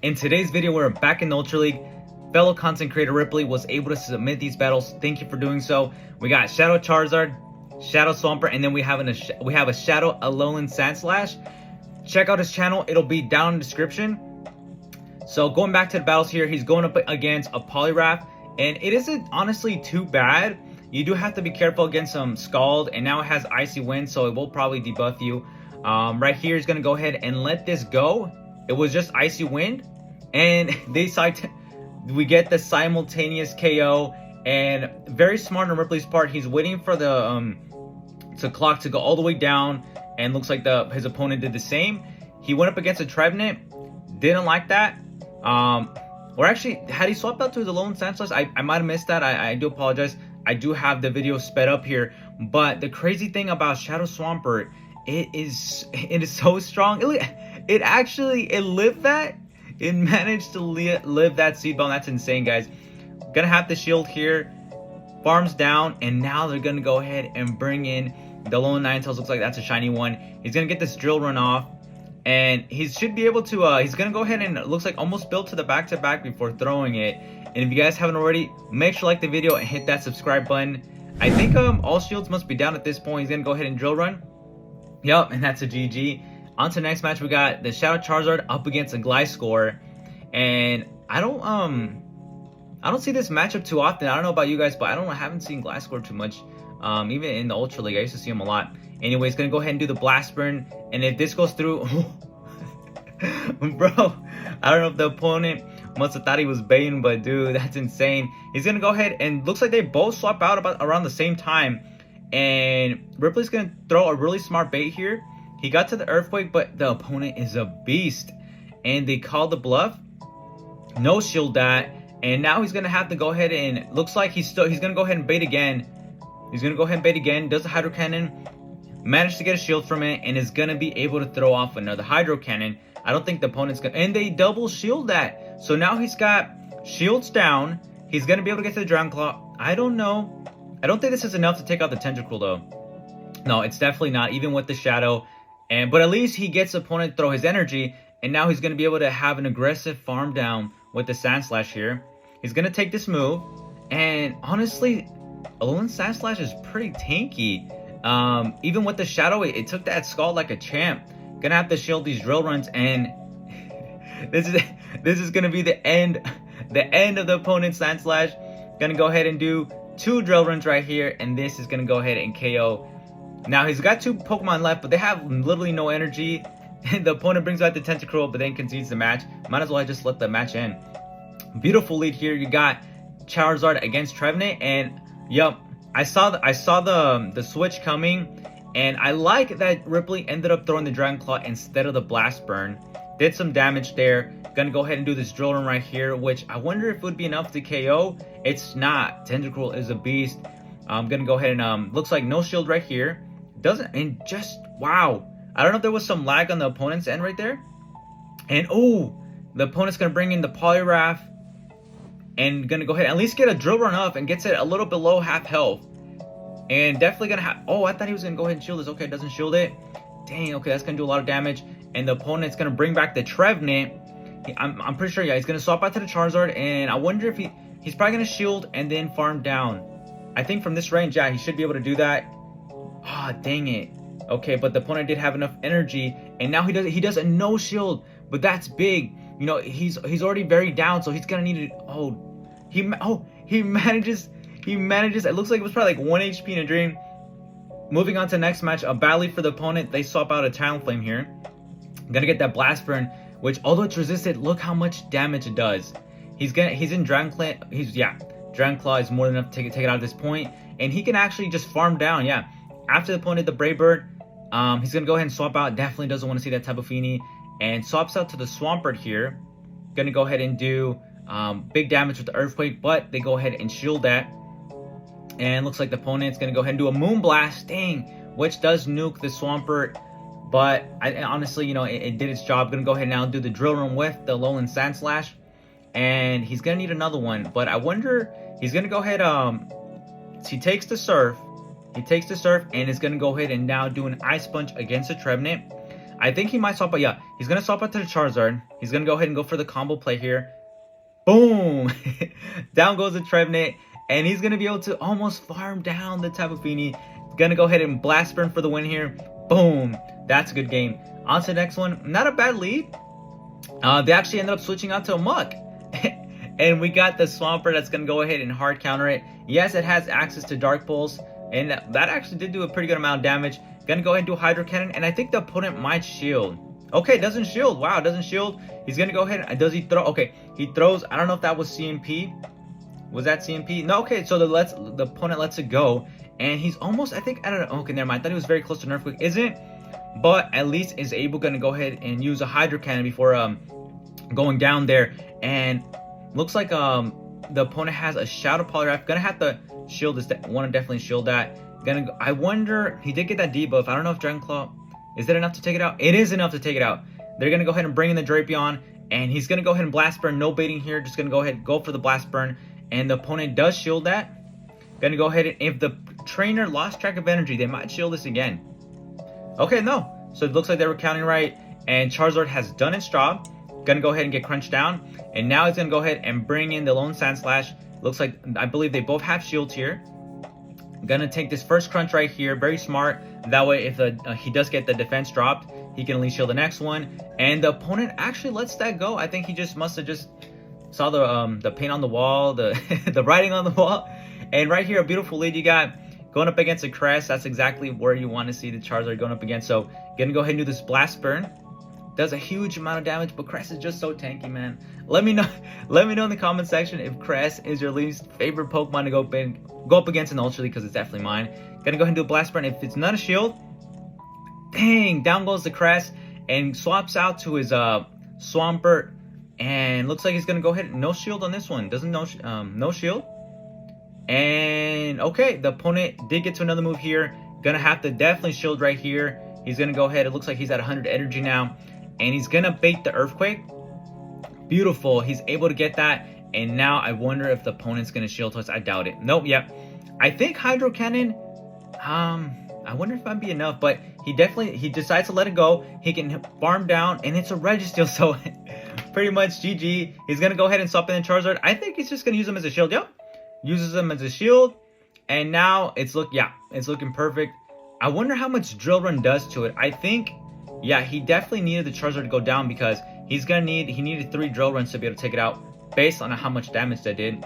In today's video, we're back in the Ultra League. Fellow content creator Ripley was able to submit these battles. Thank you for doing so. We got Shadow Charizard, Shadow Swampert, and then we have a Shadow Alolan Sandslash. Check out his channel; it'll be down in the description. So going back to the battles here, he's going up against a Poliwrath, and it isn't honestly too bad. You do have to be careful against some Scald, and now it has Icy Wind, so it will probably debuff you. Right here, he's gonna go ahead and let this go. It was just Icy Wind, and we get the simultaneous KO. And very smart on Ripley's part. He's waiting for the clock to go all the way down, and looks like his opponent did the same. He went up against a Trevenant, didn't like that. Or actually, had he swapped out to his Alolan Sandslash, I might have missed that. I do apologize. I do have the video sped up here, but the crazy thing about Shadow Swampert, it is so strong. It lived that. It managed to live that Seed Bomb. That's insane, guys. Gonna have the shield here. Farms down, and now they're gonna go ahead and bring in the Alolan Ninetales. Looks like that's a shiny one. He's gonna get this Drill Run off, and he should be able to. He's gonna go ahead and it looks like almost build to the back before throwing it. And if you guys haven't already, make sure to like the video and hit that subscribe button. I think all shields must be down at this point. He's gonna go ahead and Drill Run. Yep, and that's a GG. On to the next match, we got the Shadow Charizard up against a Gliscor, and I don't see this matchup too often. I don't know about you guys, but I haven't seen Gliscor too much. Even in the Ultra League, I used to see him a lot. Anyways, gonna go ahead and do the Blast Burn, and if this goes through, bro, I don't know if the opponent must have thought he was baiting, but dude, that's insane. He's gonna go ahead and looks like they both swap out around the same time, and Ripley's gonna throw a really smart bait here. He got to the Earthquake, but the opponent is a beast, and they call the bluff. No shield that, and now he's gonna have to go ahead and looks like he's gonna go ahead and bait again. He's gonna go ahead and bait again. Does a Hydro Cannon, managed to get a shield from it, and is gonna be able to throw off another Hydro Cannon. I don't think the opponent's gonna, and they double shield that. So now he's got shields down. He's gonna be able to get to the Dragon Claw. I don't know. I don't think this is enough to take out the Tentacruel though. No, it's definitely not, even with the Shadow. But at least he gets the opponent to throw his energy, and now he's going to be able to have an aggressive farm down with the Sandslash here. He's going to take this move, and honestly, Alolan Sandslash is pretty tanky. Even with the Shadow, it took that Scald like a champ. Gonna have to shield these Drill Runs, and this is gonna be the end of the opponent's Sandslash. Gonna go ahead and do 2 Drill Runs right here, and this is gonna go ahead and KO. Now he's got 2 Pokemon left, but they have literally no energy. The opponent brings back the Tentacruel, but then concedes the match. Might as well just let the match end. Beautiful lead here. You got Charizard against Trevenant, and yep, I saw the switch coming, and I like that Ripley ended up throwing the Dragon Claw instead of the Blast Burn. Did some damage there. Gonna go ahead and do this Drill Run right here, which I wonder if it would be enough to KO. It's not. Tentacruel is a beast. I'm gonna go ahead and looks like no shield right here. Doesn't, and just wow. I don't know if there was some lag on the opponent's end right there. And oh, the opponent's gonna bring in the Poliwrath and gonna go ahead and at least get a Drill Run up and gets it a little below half health. And definitely gonna have, oh, I thought he was gonna go ahead and shield this. Okay, it doesn't shield it. Dang, okay, that's gonna do a lot of damage. And the opponent's gonna bring back the Trevenant. I'm pretty sure, yeah, he's gonna swap out to the Charizard, and I wonder if he's probably gonna shield and then farm down. I think from this range, yeah, he should be able to do that. Ah, oh, dang it. Okay, but the opponent did have enough energy, and now he does a no shield, but that's big. You know, he's already very down, so he's gonna need to. He manages. It looks like it was probably like 1 HP in a dream. Moving on to the next match, a battle lead for the opponent. They swap out a Talonflame here. Gonna get that Blast Burn, which although it's resisted, look how much damage it does. He's in Dragon Claw. Dragon Claw is more than enough to take it out at this point, and he can actually just farm down. Yeah. After the opponent, the Brave Bird, he's going to go ahead and swap out. Definitely doesn't want to see that Tapu Fini. And swaps out to the Swampert here. Going to go ahead and do big damage with the Earthquake, but they go ahead and shield that. And looks like the opponent's going to go ahead and do a Moonblast. Dang, which does nuke the Swampert. But honestly, you know, it did its job. Going to go ahead and now do the Drill Run with the Alolan Sandslash. And he's going to need another one. But I wonder, he's going to go ahead, he takes the Surf. He takes the Surf and is going to go ahead and now do an Ice Punch against the Trevenant. I think he might swap out. Yeah, he's gonna swap out to the Charizard. He's gonna go ahead and go for the combo play here. Boom! Down goes the Trevenant, and he's gonna be able to almost farm down the Tapu Fini. Gonna go ahead and Blast Burn for the win here. Boom! That's a good game. On to the next one. Not a bad lead. They actually ended up switching out to a Muck. And we got the Swampert that's going to go ahead and hard counter it. Yes, it has access to Dark Pulse. And that actually did do a pretty good amount of damage. Going to go ahead and do Hydro Cannon. And I think the opponent might shield. Okay, doesn't shield. Wow, doesn't shield. He's going to go ahead and... Does he throw? Okay, he throws... I don't know if that was CMP. Was that CMP? No, okay, so the opponent lets it go. And he's almost... I think... I don't know. Okay, never mind. I thought he was very close to Nerf Quick. Isn't? But at least is able going to go ahead and use a Hydro Cannon before going down there. And... looks like the opponent has a Shadow Poliwrath. Gonna have to shield this. Want to definitely shield that. I wonder. He did get that debuff. I don't know if Dragon Claw. Is that enough to take it out? It is enough to take it out. They're gonna go ahead and bring in the Drapion, and he's gonna go ahead and Blast Burn. No baiting here. Just gonna go ahead and go for the Blast Burn, and the opponent does shield that. Gonna go ahead and if the trainer lost track of energy, they might shield this again. Okay, no. So it looks like they were counting right, and Charizard has done its job. Gonna go ahead and get crunched down, and now he's gonna go ahead and bring in the Lone Sand Slash. Looks like I believe they both have shields here. Gonna take this first crunch right here, very smart. That way, if he does get the defense dropped, he can at least shield the next one. And the opponent actually lets that go. I think he just must have just saw the paint on the wall, the the writing on the wall. And right here, a beautiful lead you got going up against a Crest. That's exactly where you want to see the Charizard going up against. So gonna go ahead and do this Blast Burn. Does a huge amount of damage, but Crest is just so tanky, man. Let me know in the comment section if Crest is your least favorite Pokemon to go up against in Ultra League, because it's definitely mine. Gonna go ahead and do a Blast Burn. If it's not a shield, dang, down goes the Crest and swaps out to his Swampert, and looks like he's gonna go ahead and no shield on this one. Doesn't no shield. And okay, the opponent did get to another move here. Gonna have to definitely shield right here. He's gonna go ahead. It looks like he's at 100 energy now. And he's gonna bait the Earthquake. Beautiful. He's able to get that. And now I wonder if the opponent's gonna shield us. I doubt it. Nope. Yep. I think Hydro Cannon. I wonder if that'd be enough. But he decides to let it go. He can farm down, and it's a Registeel. So pretty much GG. He's gonna go ahead and swap in the Charizard. I think he's just gonna use him as a shield. Yep. Uses him as a shield. And now it's looking perfect. I wonder how much Drill Run does to it. I think. Yeah, he definitely needed the Charizard to go down, because he needed 3 Drill Runs to be able to take it out based on how much damage that did.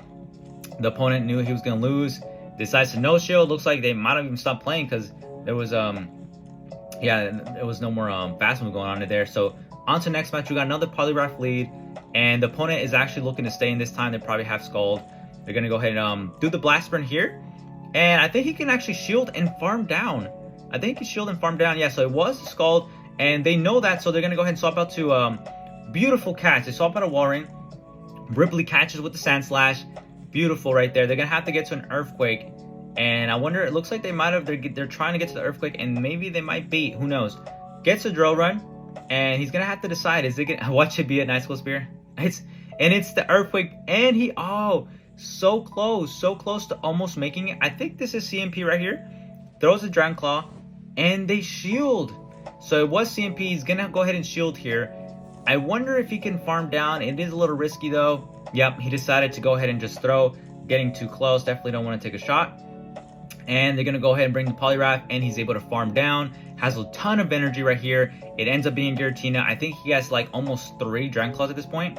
The opponent knew he was going to lose, decides to no shield. Looks like they might have even stopped playing, because there was there was no more fast move going on in there. So on to the next match, we got another Poliwrath lead, and the opponent is actually looking to stay in this time. They probably have Scald. They're going to go ahead and do the Blast Burn here, and I think he can actually shield and farm down. Yeah, so it was Scald. And they know that, so they're going to go ahead and swap out to beautiful catch. They swap out a Walrein. Ripley catches with the Sand Slash. Beautiful right there. They're going to have to get to an Earthquake. And I wonder, it looks like they might have, they're trying to get to the Earthquake, and maybe they might beat, who knows. Gets a Drill Run, and he's going to have to decide, is it going to, watch it be a Nice Cool Spear. It's the Earthquake, and he, so close to almost making it. I think this is CMP right here. Throws a Dragon Claw, and they shield. So it was CMP. He's going to go ahead and shield here. I wonder if he can farm down. It is a little risky, though. Yep, he decided to go ahead and just throw. Getting too close. Definitely don't want to take a shot. And they're going to go ahead and bring the Poliwrath, and he's able to farm down. Has a ton of energy right here. It ends up being Giratina. I think he has like almost 3 Dragon Claws at this point.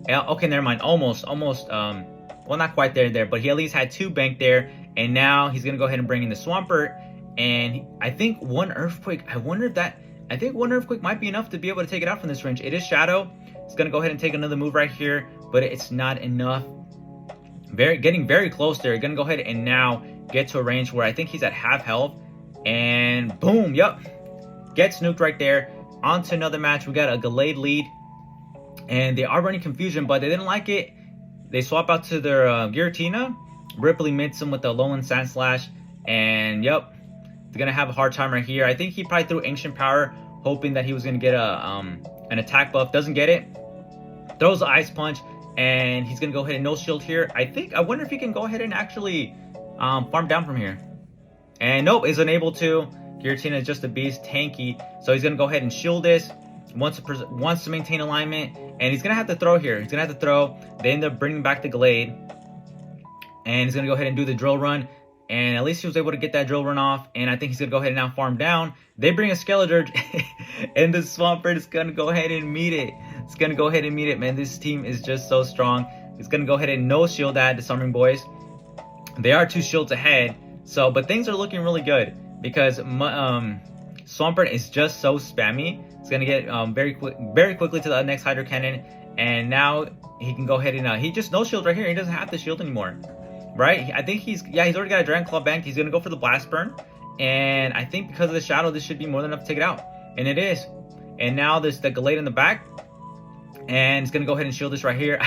Okay, never mind. Almost. Well, not quite there, but he at least had 2 banked there. And now he's going to go ahead and bring in the Swampert. And I think 1 Earthquake. I think 1 Earthquake might be enough to be able to take it out from this range. It is Shadow. It's going to go ahead and take another move right here, but it's not enough. Getting very close there. Going to go ahead and now get to a range where I think he's at half health. And boom, yep. Gets nuked right there. On to another match. We got a Gallade lead. And they are running Confusion, but they didn't like it. They swap out to their Giratina. Ripley meets him with the Alolan Sand Slash. And yep. They're going to have a hard time right here. I think he probably threw Ancient Power, hoping that he was going to get an attack buff. Doesn't get it. Throws the Ice Punch, and he's going to go ahead and no shield here. I wonder if he can go ahead and actually farm down from here. And nope, is unable to. Giratina is just a beast, tanky. So he's going to go ahead and shield this. Wants to maintain alignment. And he's going to have to throw here. He's going to have to throw. They end up bringing back the Gallade. And he's going to go ahead and do the drill run. And at least he was able to get that drill run off. And I think he's going to go ahead and now farm down. They bring a Skeledirge. And the Swampert is going to go ahead and meet it. It's going to go ahead and meet it, man. This team is just so strong. It's going to go ahead and no shield add the Summoning Boys. They are 2 shields ahead. So, but things are looking really good. Because Swampert is just so spammy. It's going to get very quickly to the next Hydro Cannon. And now he can go ahead and he just no shield right here. He doesn't have the shield anymore. Right? I think he's already got a Dragon Claw banked. He's going to go for the Blast Burn. And I think because of the Shadow, this should be more than enough to take it out. And it is. And now there's the Gallade in the back. And he's going to go ahead and shield this right here.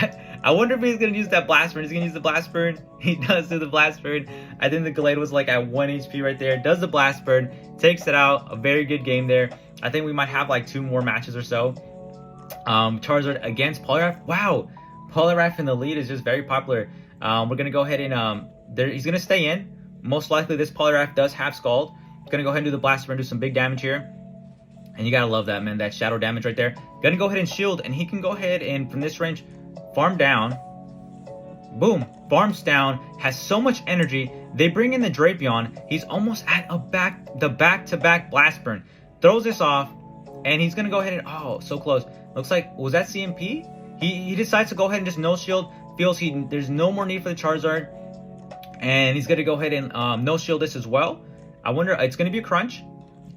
I wonder if he's going to use that Blast Burn. He's going to use the Blast Burn. He does do the Blast Burn. I think the Gallade was like at 1 HP right there. Does the Blast Burn. Takes it out. A very good game there. I think we might have like 2 more matches or so. Charizard against Poliwrath. Wow. Poliwrath in the lead is just very popular. We're going to go ahead and he's going to stay in. Most likely this Poliwrath does have Scald. Going to go ahead and do the Blast Burn, do some big damage here. And you got to love that, man. That shadow damage right there. Going to go ahead and shield. And he can go ahead and from this range farm down. Boom. Farms down. Has so much energy. They bring in the Drapion. He's almost at the back-to-back Blast Burn. Throws this off. And he's going to go ahead and... Oh, so close. Looks like... Was that CMP? He decides to go ahead and just no shield. Feels there's no more need for the Charizard. And he's going to go ahead and no shield this as well. I wonder... It's going to be a crunch.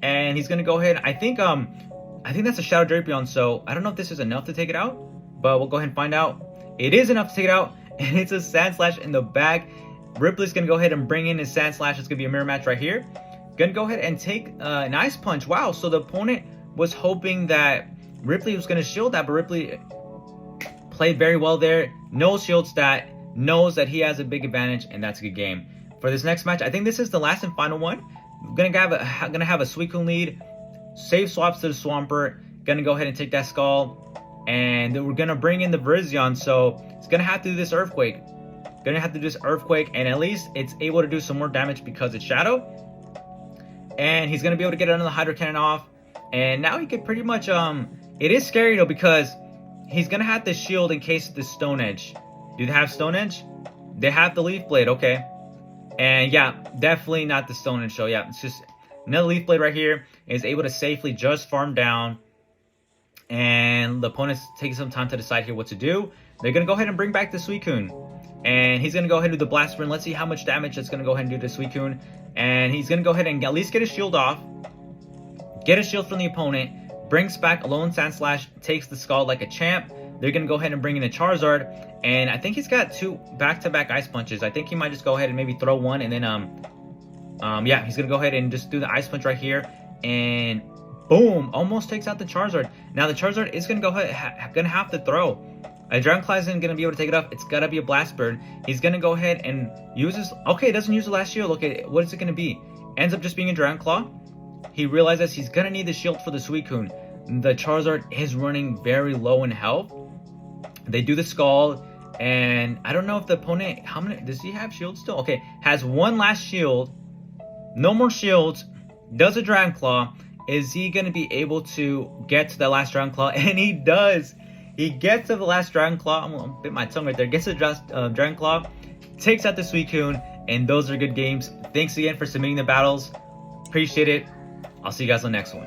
And he's going to go ahead... I think that's a Shadow Drapion. So I don't know if this is enough to take it out. But we'll go ahead and find out. It is enough to take it out. And it's a Sand Slash in the back. Ripley's going to go ahead and bring in his Sand Slash. It's going to be a mirror match right here. Going to go ahead and take an Ice Punch. Wow. So the opponent was hoping that Ripley was going to shield that. But Ripley played very well there. No shield stat. Knows that he has a big advantage. And that's a good game. For this next match, I think this is the last and final one. Gonna have a Suicune lead. Save swaps to the Swampert. Gonna go ahead and take that Skull. And we're gonna bring in the Virizion. So it's gonna have to do this Earthquake. Gonna have to do this Earthquake. And at least it's able to do some more damage because it's Shadow. And he's gonna be able to get another Hydro Cannon off. And now he could pretty much it is scary though because he's gonna have to shield in case of the Stone Edge. Do they have Stone Edge? They have the Leaf Blade, okay. And yeah, definitely not the Stone Edge. So yeah, it's just another Leaf Blade right here. Is able to safely just farm down. And the opponent's taking some time to decide here what to do. They're going to go ahead and bring back the Suicune. And he's going to go ahead and do the Blast Burn. Let's see how much damage it's going to go ahead and do to Suicune. And he's going to go ahead and at least get a shield off. Get a shield from the opponent. Brings back a lone Sand Slash. Takes the Skull like a champ. They're going to go ahead and bring in a Charizard. And I think he's got 2 back-to-back Ice Punches. I think he might just go ahead and maybe throw one. And then, yeah, he's going to go ahead and just do the Ice Punch right here. And boom, almost takes out the Charizard. Now the Charizard is going to go ahead, going to have to throw. A Dragon Claw isn't going to be able to take it up. It's got to be a Blast Burn. He's going to go ahead and use his... Okay, it doesn't use the last shield. Okay, what is it going to be? Ends up just being a Dragon Claw. He realizes he's going to need the shield for the Suicune. The Charizard is running very low in health. They do the Skull. And I don't know if the opponent... How many... Does he have shields still? Okay, has 1 last shield. No more shields. Does a Dragon Claw. Is he going to be able to get to the last Dragon Claw? And he does. He gets to the last Dragon Claw. I'm going to bit my tongue right there. Gets to the Dragon Claw. Takes out the Suicune. And those are good games. Thanks again for submitting the battles. Appreciate it. I'll see you guys on the next one.